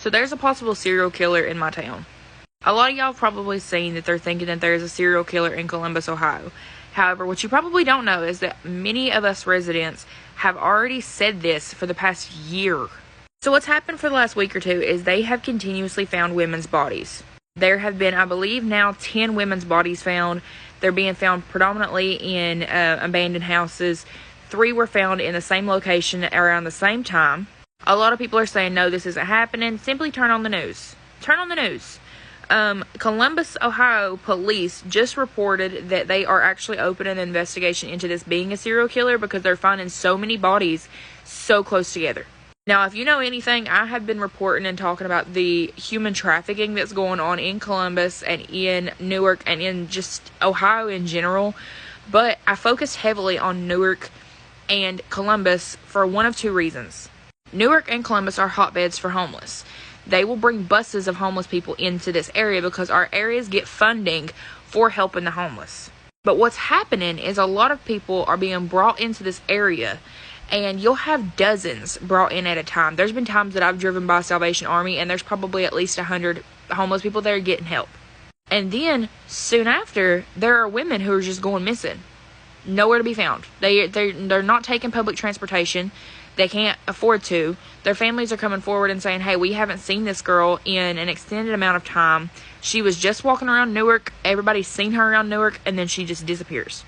So there's a possible serial killer in my town. A lot of y'all have probably seen that they're thinking that there's a serial killer in Columbus, Ohio. However, what you probably don't know is that many of us residents have already said this for the past year. So what's happened for the last week or two is they have continuously found women's bodies. There have been, I believe now, 10 women's bodies found. They're being found predominantly in abandoned houses. 3 were found in the same location around the same time. A lot of people are saying, no, this isn't happening. Simply turn on the news. Turn on the news. Columbus, Ohio police just reported that they are actually opening an investigation into this being a serial killer because they're finding so many bodies so close together. Now, if you know anything, I have been reporting and talking about the human trafficking that's going on in Columbus and in Newark and in just Ohio in general. But I focused heavily on Newark and Columbus for one of 2 reasons. Newark and Columbus are hotbeds for homeless. They will bring buses of homeless people into this area because our areas get funding for helping the homeless. But what's happening is a lot of people are being brought into this area, and you'll have dozens brought in at a time. There's been times that I've driven by Salvation Army, and there's probably at least 100 homeless people there getting help. And then, soon after, there are women who are just going missing. Nowhere to be found. They're not taking public transportation. They can't afford to. Their families are coming forward and saying, hey, we haven't seen this girl in an extended amount of time. She was just walking around Newark. Everybody's seen her around Newark, and then she just disappears.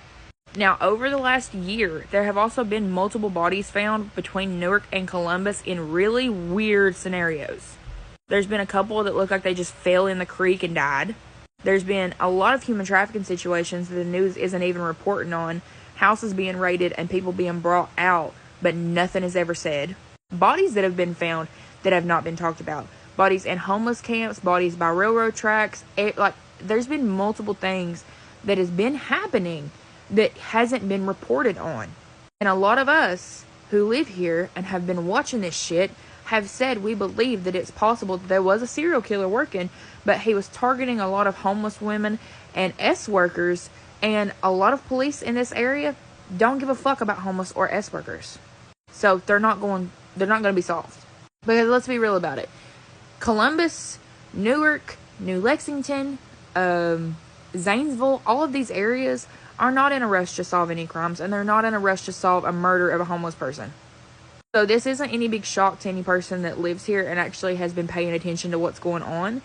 Now, over the last year, there have also been multiple bodies found between Newark and Columbus in really weird scenarios. There's been a couple that look like they just fell in the creek and died. There's been a lot of human trafficking situations that the news isn't even reporting on. Houses being raided and people being brought out, but nothing is ever said. Bodies that have been found that have not been talked about. Bodies in homeless camps, bodies by railroad tracks. There's been multiple things that has been happening that hasn't been reported on. And a lot of us who live here and have been watching this shit have said we believe that it's possible that there was a serial killer working, but he was targeting a lot of homeless women and S workers, and a lot of police in this area don't give a fuck about homeless or S workers. So they're not going to be solved. Because let's be real about it. Columbus, Newark, New Lexington, Zanesville, all of these areas are not in a rush to solve any crimes, and they're not in a rush to solve a murder of a homeless person. So this isn't any big shock to any person that lives here and actually has been paying attention to what's going on.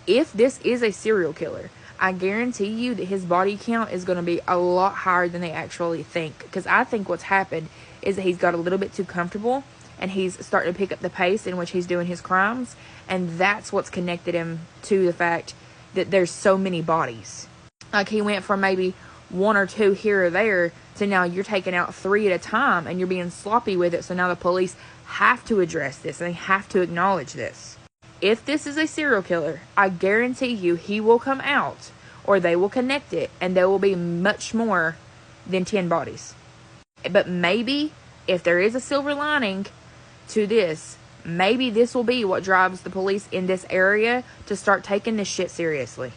If this is a serial killer, I guarantee you that his body count is going to be a lot higher than they actually think. Because I think what's happened is that he's got a little bit too comfortable, and he's starting to pick up the pace in which he's doing his crimes, and that's what's connected him to the fact that there's so many bodies. Like, he went from maybe 1 or 2 here or there to now you're taking out 3 at a time, and you're being sloppy with it. So now the police have to address this, and they have to acknowledge this. If this is a serial killer, I guarantee you he will come out, or they will connect it, and there will be much more than 10 bodies. But maybe, if there is a silver lining to this, maybe this will be what drives the police in this area to start taking this shit seriously.